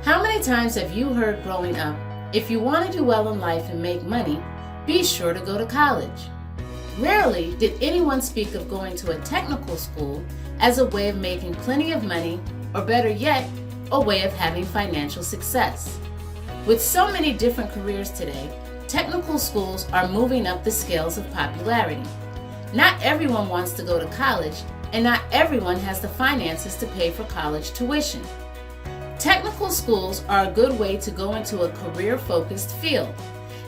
How many times have you heard growing up, if you want to do well in life and make money, be sure to go to college? Rarely did anyone speak of going to a technical school as a way of making plenty of money, or better yet, a way of having financial success. With so many different careers today, technical schools are moving up the scales of popularity. Not everyone wants to go to college, and not everyone has the finances to pay for college tuition. Technical schools are a good way to go into a career-focused field.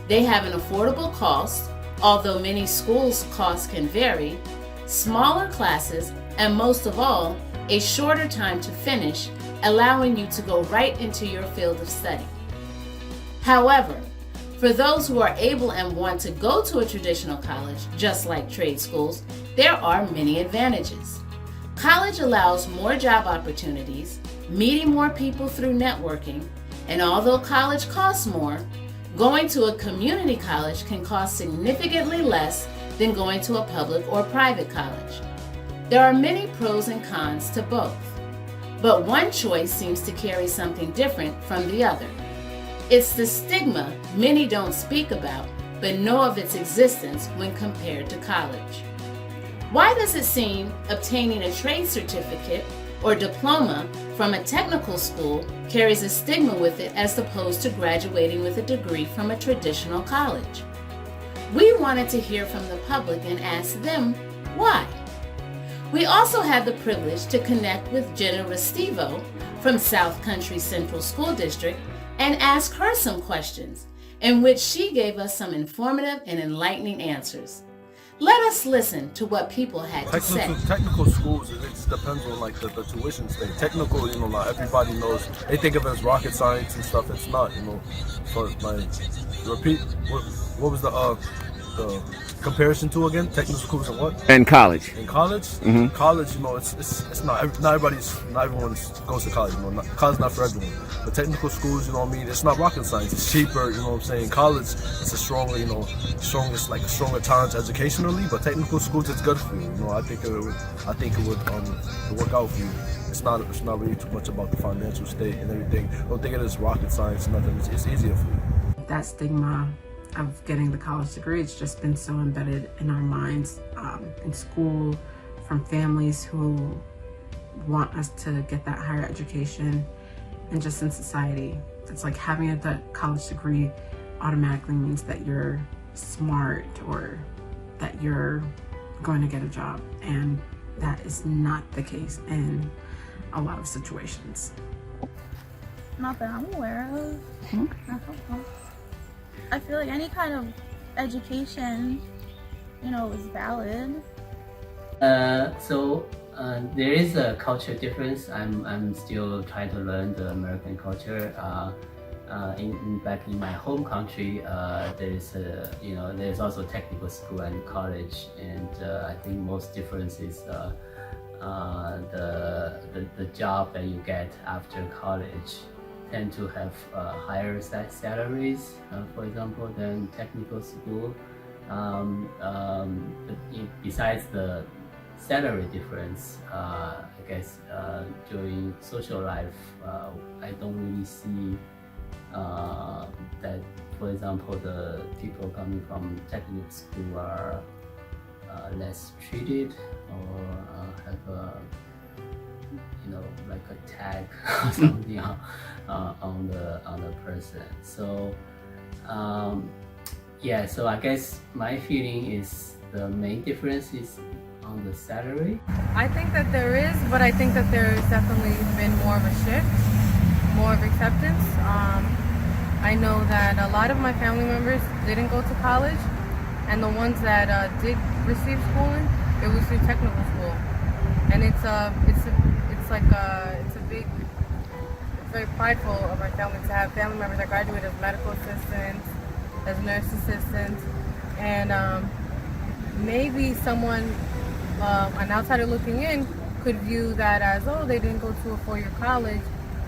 They have an affordable cost, although many schools' costs can vary, smaller classes, and most of all, a shorter time to finish, allowing you to go right into your field of study. However, for those who are able and want to go to a traditional college, just like trade schools, there are many advantages. College allows more job opportunities, meeting more people through networking, and although college costs more, going to a community college can cost significantly less than going to a public or private college. There are many pros and cons to both, but one choice seems to carry something different from the other. It's the stigma many don't speak about, but know of its existence when compared to college. Why does it seem obtaining a trade certificate or diploma from a technical school carries a stigma with it as opposed to graduating with a degree from a traditional college? We wanted to hear from the public and ask them why. We also had the privilege to connect with Jenna Restivo from South Country Central School District and ask her some questions, in which she gave us some informative and enlightening answers. Let us listen to what people had to say. Technical schools, it depends on like the tuition state. Technical, like everybody knows, they think of it as rocket science and stuff. It's not, For like, repeat, what was the comparison to again? Technical schools and what? And college. In college, Mm-hmm. college, it's not everyone goes to college. College not for everyone. But technical schools, it's not rocket science. It's cheaper. You know what I'm saying? College, it's a stronger, it's like a stronger challenge educationally. But technical schools, it's good for you. I think it would work out for you. It's not really too much about the financial state and everything. Don't think it is rocket science. Nothing. It's easier for you. That stigma of getting the college degree, it's just been so embedded in our minds, in school, from families who want us to get that higher education, and just in society. It's like having a college degree automatically means that you're smart or that you're going to get a job, and that is not the case in a lot of situations. Not that I'm aware of. I don't know. I feel like any kind of education, is valid. There is a culture difference. I'm still trying to learn the American culture. Back in my home country, there's also technical school and college, and I think most difference is the job that you get after college tend to have higher salaries, for example, than technical school. Besides the salary difference, I guess during social life, I don't really see that, for example, the people coming from technical school are less treated or have a like a tag or something on the person. So so I guess my feeling is the main difference is on the salary. I think that there is, but I think that there's definitely been more of a shift, more of acceptance. I know that a lot of my family members didn't go to college, and the ones that did receive schooling, it was through technical school, and it's very prideful of my family to have family members that graduated as medical assistants, as nurse assistants, and maybe someone, an outsider looking in, could view that as, oh, they didn't go to a four-year college,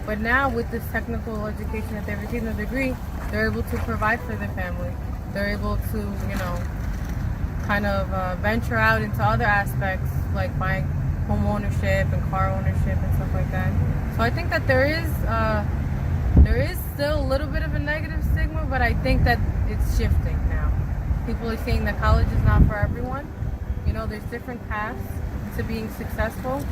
but now with this technical education that they've received, a degree, they're able to provide for their family. They're able to, kind of venture out into other aspects like buying home ownership and car ownership and stuff like that. So I think that there there is still a little bit of a negative stigma, but I think that it's shifting now. People are seeing that college is not for everyone. You know, there's different paths to being successful.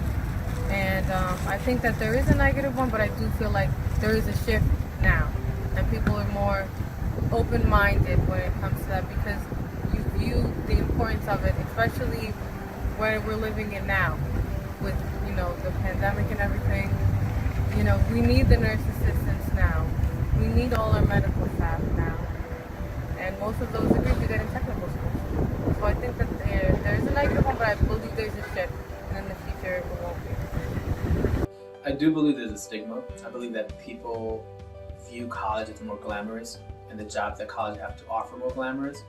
And I think that there is a negative one, but I do feel like there is a shift now. And people are more open-minded when it comes to that, because you view the importance of it, especially where we're living in now with, you know, the pandemic and everything. You know, we need the nurse assistants now. We need all our medical staff now. And most of those degrees you get in technical schools. So I think that there's a negative one, but I believe there's a shift. And in the future, it won't be. I do believe there's a stigma. I believe that people view college as more glamorous and the jobs that college have to offer more glamorous.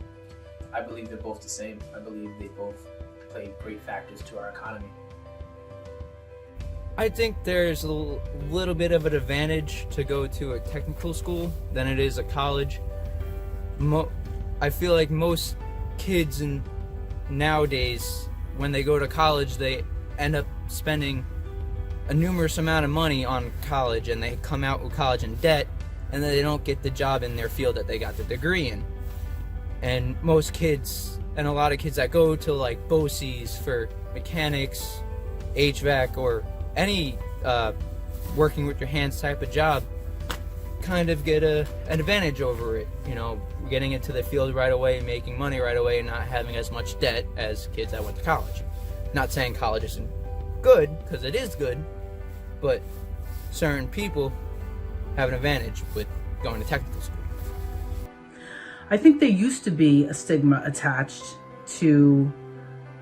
I believe they're both the same. I believe they both play great factors to our economy. I think there's a little bit of an advantage to go to a technical school than it is a college. I feel like most kids nowadays, when they go to college, they end up spending a numerous amount of money on college, and they come out with college in debt, and then they don't get the job in their field that they got the degree in. And most kids, and a lot of kids that go to like BOCES for mechanics, HVAC, or any working with your hands type of job, kind of get an advantage over it, you know, getting into the field right away, making money right away, and not having as much debt as kids that went to college. Not saying college isn't good, because it is good, but certain people have an advantage with going to technical school. I think there used to be a stigma attached to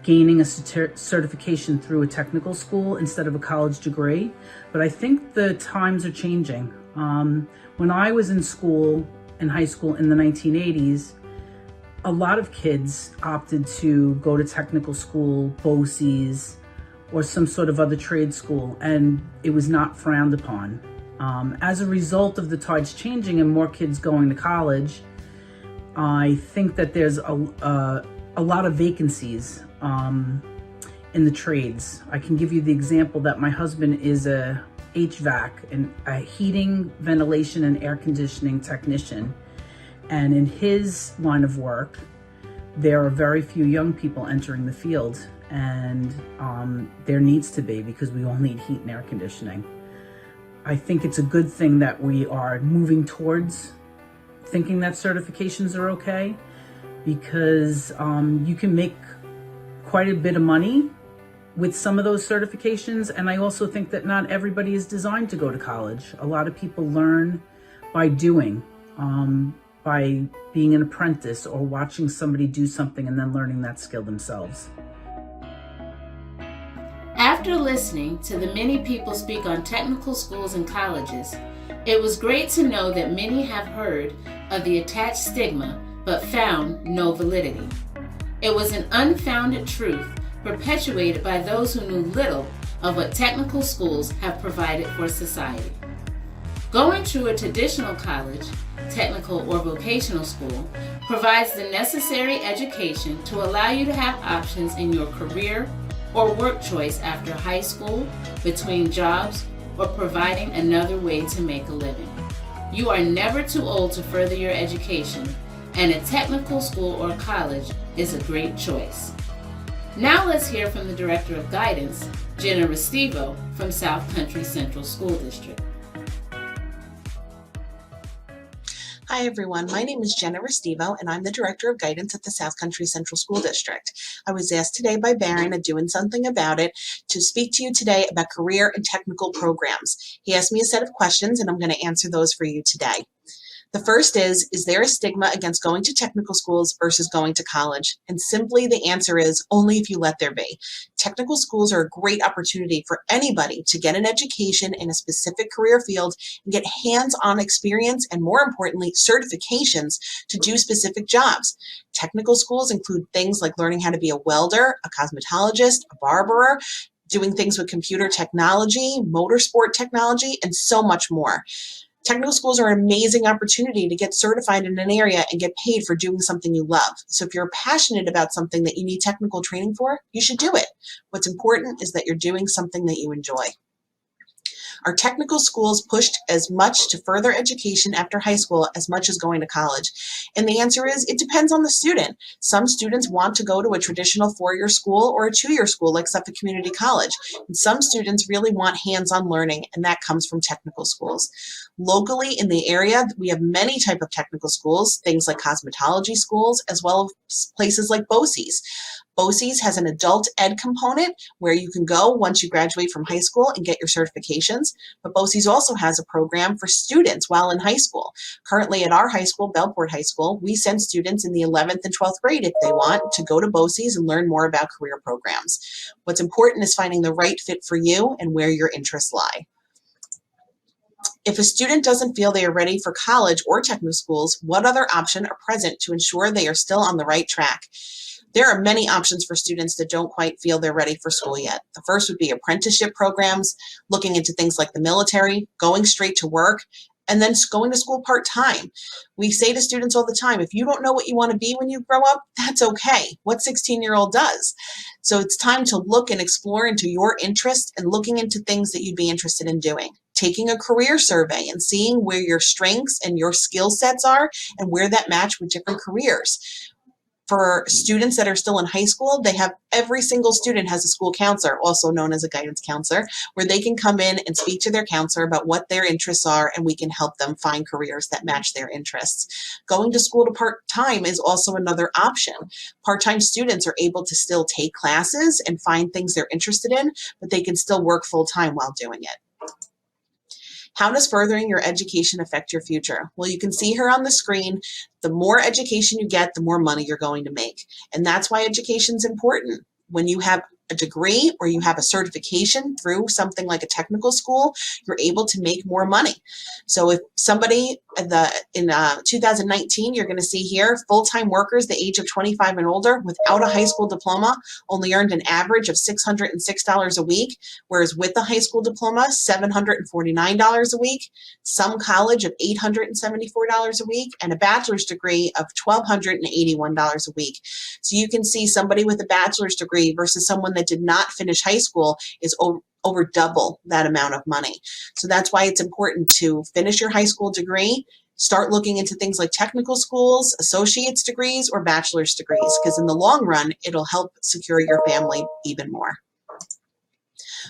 gaining a certification through a technical school instead of a college degree, but I think the times are changing. When I was in school, in high school in the 1980s, a lot of kids opted to go to technical school, BOCES, or some sort of other trade school, and it was not frowned upon. As a result of the tides changing and more kids going to college, I think that there's a lot of vacancies in the trades. I can give you the example that my husband is a HVAC, and a heating, ventilation, and air conditioning technician. And in his line of work, there are very few young people entering the field, and there needs to be, because we all need heat and air conditioning. I think it's a good thing that we are moving towards thinking that certifications are okay, because you can make quite a bit of money with some of those certifications. And I also think that not everybody is designed to go to college. A lot of people learn by doing, by being an apprentice or watching somebody do something and then learning that skill themselves. After listening to the many people speak on technical schools and colleges, it was great to know that many have heard of the attached stigma but found no validity. It was an unfounded truth perpetuated by those who knew little of what technical schools have provided for society. Going to a traditional college, technical or vocational school, provides the necessary education to allow you to have options in your career or work choice after high school, between jobs, or providing another way to make a living. You are never too old to further your education, and a technical school or college is a great choice. Now let's hear from the Director of Guidance, Jenna Restivo from South Country Central School District. Hi everyone, my name is Jenna Restivo and I'm the Director of Guidance at the South Country Central School District. I was asked today by Barron at Doing Something About It to speak to you today about career and technical programs. He asked me a set of questions and I'm going to answer those for you today. The first is there a stigma against going to technical schools versus going to college? And simply the answer is only if you let there be. Technical schools are a great opportunity for anybody to get an education in a specific career field and get hands-on experience and, more importantly, certifications to do specific jobs. Technical schools include things like learning how to be a welder, a cosmetologist, a barber, doing things with computer technology, motorsport technology, and so much more. Technical schools are an amazing opportunity to get certified in an area and get paid for doing something you love. So if you're passionate about something that you need technical training for, you should do it. What's important is that you're doing something that you enjoy. Are technical schools pushed as much to further education after high school as much as going to college? And the answer is, it depends on the student. Some students want to go to a traditional 4-year school or a 2-year school like Suffolk Community College. And some students really want hands-on learning, and that comes from technical schools. Locally in the area, we have many types of technical schools, things like cosmetology schools, as well as places like BOCES. BOCES has an adult ed component where you can go once you graduate from high school and get your certifications, but BOCES also has a program for students while in high school. Currently at our high school, Bellport High School, we send students in the 11th and 12th grade if they want to go to BOCES and learn more about career programs. What's important is finding the right fit for you and where your interests lie. If a student doesn't feel they are ready for college or technical schools, what other options are present to ensure they are still on the right track? There are many options for students that don't quite feel they're ready for school yet. The first would be apprenticeship programs, looking into things like the military, going straight to work, and then going to school part-time. We say to students all the time, if you don't know what you want to be when you grow up, that's okay. What 16-year-old does? So it's time to look and explore into your interests and looking into things that you'd be interested in doing. Taking a career survey and seeing where your strengths and your skill sets are and where that match with different careers. For students that are still in high school, every single student has a school counselor, also known as a guidance counselor, where they can come in and speak to their counselor about what their interests are, and we can help them find careers that match their interests. Going to school to part-time is also another option. Part-time students are able to still take classes and find things they're interested in, but they can still work full-time while doing it. How does furthering your education affect your future? Well, you can see here on the screen, the more education you get, the more money you're going to make. And that's why education is important. When you have a degree or you have a certification through something like a technical school, you're able to make more money. So if somebody in 2019, you're going to see here, full-time workers the age of 25 and older without a high school diploma only earned an average of $606 a week, whereas with a high school diploma, $749 a week, some college of $874 a week, and a bachelor's degree of $1,281 a week. So you can see somebody with a bachelor's degree versus someone that did not finish high school is over double that amount of money. So that's why it's important to finish your high school degree, start looking into things like technical schools, associate's degrees, or bachelor's degrees, because in the long run, it'll help secure your family even more.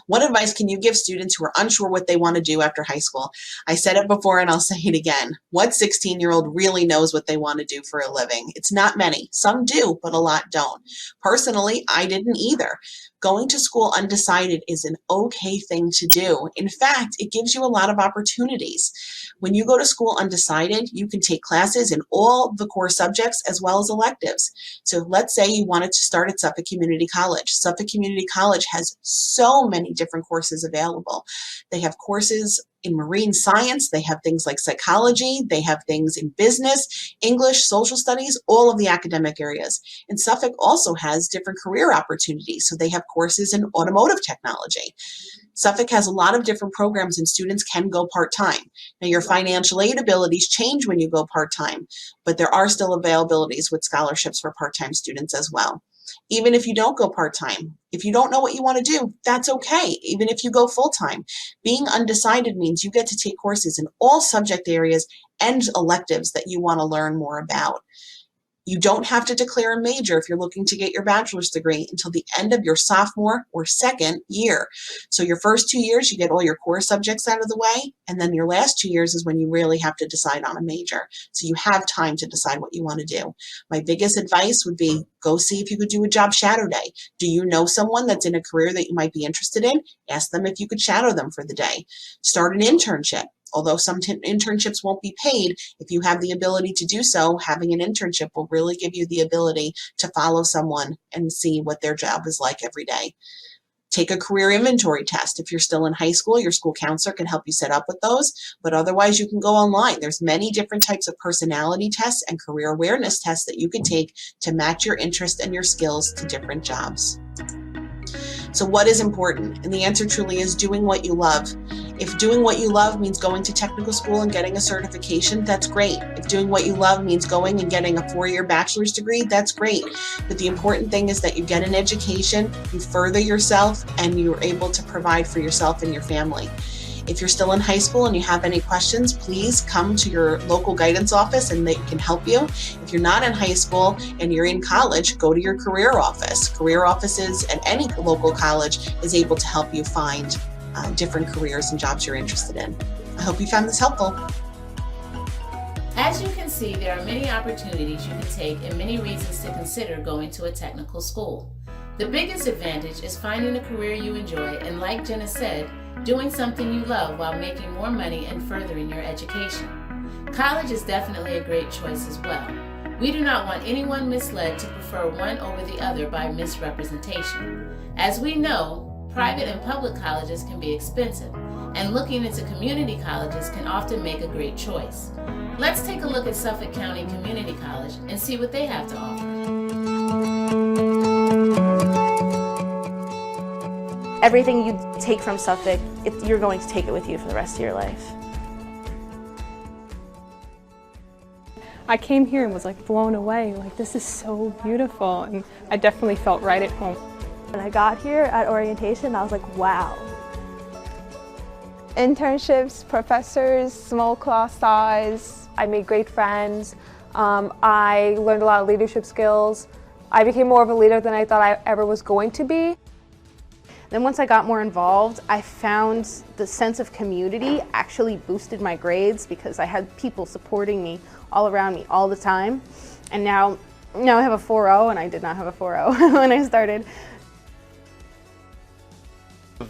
What advice can you give students who are unsure what they want to do after high school? I said it before and I'll say it again. What 16-year-old really knows what they want to do for a living? It's not many. Some do, but a lot don't. Personally, I didn't either. Going to school undecided is an okay thing to do. In fact, it gives you a lot of opportunities. When you go to school undecided, you can take classes in all the core subjects as well as electives. So let's say you wanted to start at Suffolk Community College. Suffolk Community College has so many different courses available. They have courses in marine science, they have things like psychology, they have things in business, English, social studies, all of the academic areas. And Suffolk also has different career opportunities, so they have courses in automotive technology. Suffolk has a lot of different programs and students can go part-time. Now your financial aid abilities change when you go part-time, but there are still availabilities with scholarships for part-time students as well. Even if you don't go part-time, if you don't know what you want to do, that's okay. Even if you go full-time, being undecided means you get to take courses in all subject areas and electives that you want to learn more about. You don't have to declare a major if you're looking to get your bachelor's degree until the end of your sophomore or second year. So your first 2 years, you get all your core subjects out of the way, and then your last 2 years is when you really have to decide on a major. So you have time to decide what you want to do. My biggest advice would be go see if you could do a job shadow day. Do you know someone that's in a career that you might be interested in? Ask them if you could shadow them for the day. Start an internship. Although some internships won't be paid, if you have the ability to do so, having an internship will really give you the ability to follow someone and see what their job is like every day. Take a career inventory test. If you're still in high school, your school counselor can help you set up with those, but otherwise you can go online. There's many different types of personality tests and career awareness tests that you can take to match your interest and your skills to different jobs. So what is important? And the answer truly is doing what you love. If doing what you love means going to technical school and getting a certification, that's great. If doing what you love means going and getting a 4-year bachelor's degree, that's great. But the important thing is that you get an education, you further yourself, and you're able to provide for yourself and your family. If you're still in high school and you have any questions, please come to your local guidance office and they can help you. If you're not in high school and you're in college, go to your career office. Career offices at any local college is able to help you find different careers and jobs you're interested in. I hope you found this helpful. As you can see, there are many opportunities you can take and many reasons to consider going to a technical school. The biggest advantage is finding a career you enjoy and, like Jenna said, doing something you love while making more money and furthering your education. College is definitely a great choice as well. We do not want anyone misled to prefer one over the other by misrepresentation. As we know, private and public colleges can be expensive, and looking into community colleges can often make a great choice. Let's take a look at Suffolk County Community College and see what they have to offer. Everything you take from Suffolk, you're going to take it with you for the rest of your life. I came here and was like blown away, like this is so beautiful, and I definitely felt right at home. When I got here at orientation, I was like, wow. Internships, professors, small class size. I made great friends. I learned a lot of leadership skills. I became more of a leader than I thought I ever was going to be. Then once I got more involved, I found the sense of community actually boosted my grades because I had people supporting me all around me all the time. And now I have a 4.0 and I did not have a 4.0 when I started.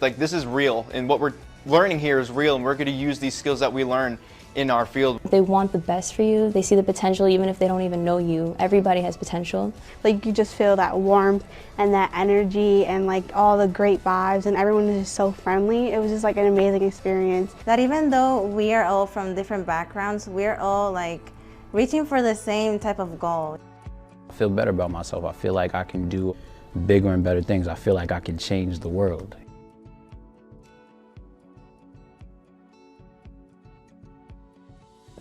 Like, this is real, and what we're learning here is real, and we're going to use these skills that we learn in our field. They want the best for you. They see the potential even if they don't even know you. Everybody has potential. Like, you just feel that warmth and that energy and like all the great vibes, and everyone is just so friendly. It was just like an amazing experience. That even though we are all from different backgrounds, we're all like reaching for the same type of goal. I feel better about myself. I feel like I can do bigger and better things. I feel like I can change the world.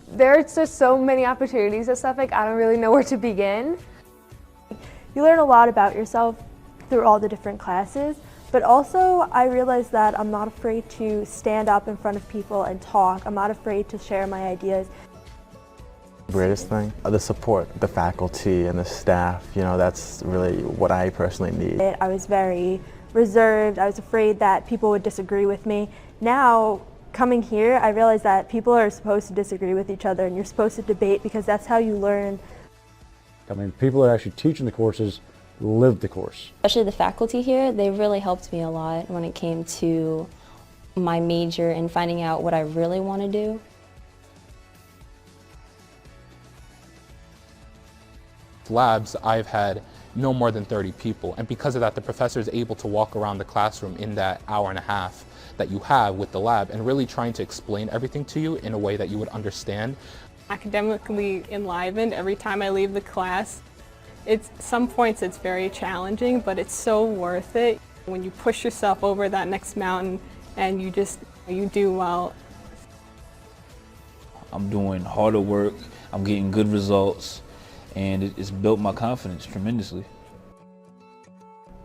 There's just so many opportunities at Suffolk, I don't really know where to begin. You learn a lot about yourself through all the different classes, but also I realized that I'm not afraid to stand up in front of people and talk. I'm not afraid to share my ideas. The greatest thing, the support, the faculty and the staff, you know, that's really what I personally need. I was very reserved. I was afraid that people would disagree with me. Now, coming here, I realized that people are supposed to disagree with each other and you're supposed to debate because that's how you learn. I mean, people that are actually teaching the courses live the course. Especially the faculty here, they really helped me a lot when it came to my major and finding out what I really want to do. Labs, I've had no more than 30 people, and because of that, the professor is able to walk around the classroom in that hour and a half that you have with the lab and really trying to explain everything to you in a way that you would understand. Academically enlivened every time I leave the class. Some points it's very challenging, but it's so worth it. When you push yourself over that next mountain and you do well. I'm doing harder work, I'm getting good results, and it's built my confidence tremendously.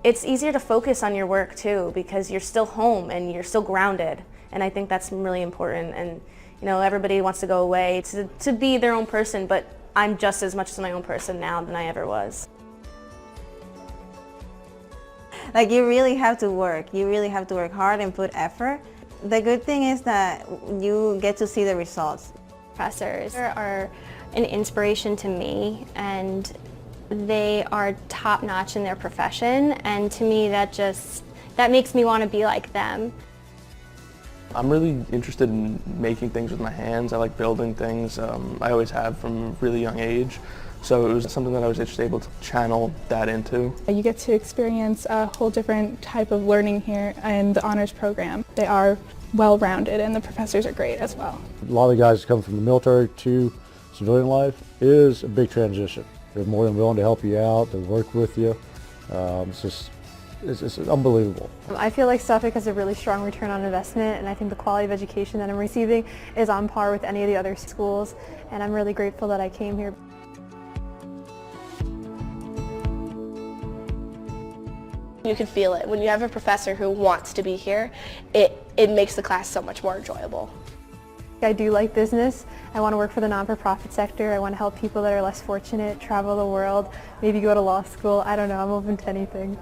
It's easier to focus on your work too because you're still home and you're still grounded, and I think that's really important. And you know, everybody wants to go away to be their own person, but I'm just as much as my own person now than I ever was. Like, you really have to work. You really have to work hard and put effort. The good thing is that you get to see the results. Professors are an inspiration to me, and they are top-notch in their profession, and to me that makes me want to be like them. I'm really interested in making things with my hands. I like building things. I always have from a really young age, so it was something that I was just able to channel that into. You get to experience a whole different type of learning here in the honors program. They are well-rounded and the professors are great as well. A lot of the guys come from the military to civilian life is a big transition. They're more than willing to help you out, to work with you. It's unbelievable. I feel like Suffolk has a really strong return on investment, and I think the quality of education that I'm receiving is on par with any of the other schools, and I'm really grateful that I came here. You can feel it. When you have a professor who wants to be here, it makes the class so much more enjoyable. I do like business. I want to work for the non-for-profit sector. I want to help people that are less fortunate, travel the world, maybe go to law school. I don't know, I'm open to anything.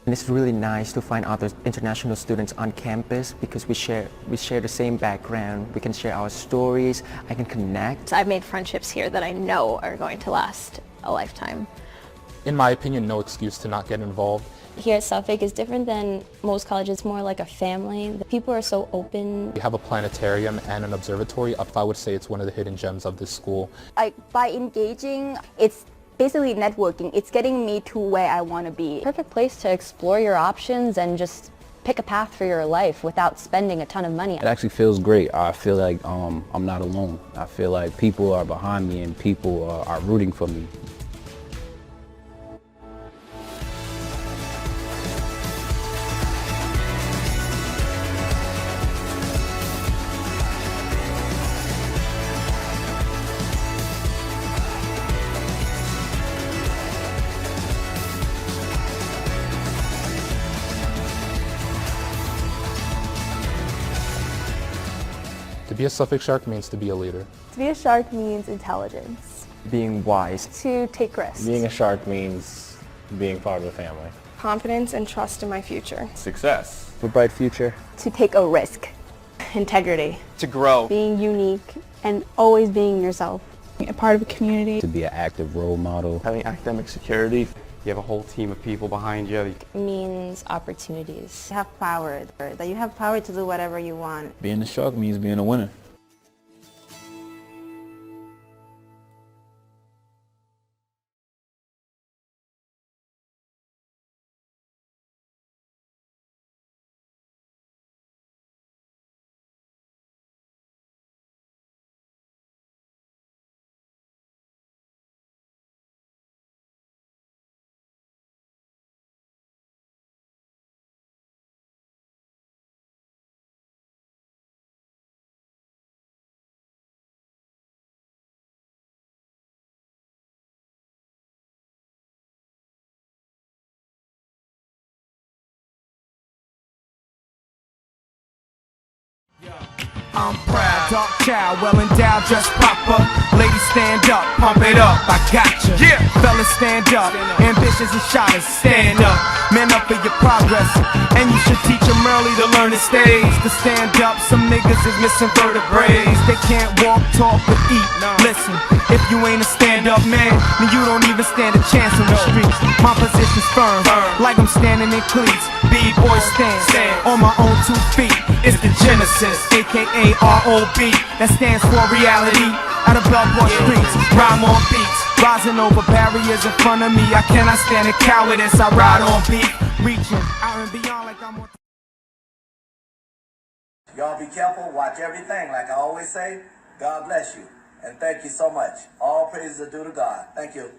And it's really nice to find other international students on campus because we share the same background. We can share our stories. I can connect. I've made friendships here that I know are going to last a lifetime. In my opinion, no excuse to not get involved. Here at Suffolk is different than most colleges. It's more like a family. The people are so open. We have a planetarium and an observatory. I would say it's one of the hidden gems of this school. By engaging, it's basically networking. It's getting me to where I want to be. Perfect place to explore your options and just pick a path for your life without spending a ton of money. It actually feels great. I feel like I'm not alone. I feel like people are behind me and people are rooting for me. To be a Suffolk Shark means to be a leader. To be a shark means intelligence. Being wise. To take risks. Being a shark means being part of the family. Confidence and trust in my future. Success. A bright future. To take a risk. Integrity. To grow. Being unique and always being yourself. A part of a community. To be an active role model. Having academic security. You have a whole team of people behind you. It means opportunities. You have power, that you have power to do whatever you want. Being a shark means being a winner. I'm proud, dark child, well endowed, dressed proper. Ladies stand up, pump it up, I gotcha. Yeah. Fellas stand up, ambitious and shotters, stand up. Man up for your progress, and you should teach them early to learn the stage. To stand up, some niggas is missing vertebrae. They can't walk, talk, or eat. Listen, if you ain't a stand-up man, then you don't even stand a chance on the streets. My position's firm, like I'm standing in cleats. B-boy stand on my own 2 feet. It's the Genesis, aka R.O.B. That stands for reality. Out of Belport streets, rhyme on beats, rising over barriers in front of me. I cannot stand the cowardice. I ride on beat, reaching out and beyond like I'm on. Y'all be careful, watch everything. Like I always say, God bless you. And thank you so much. All praises are due to God. Thank you.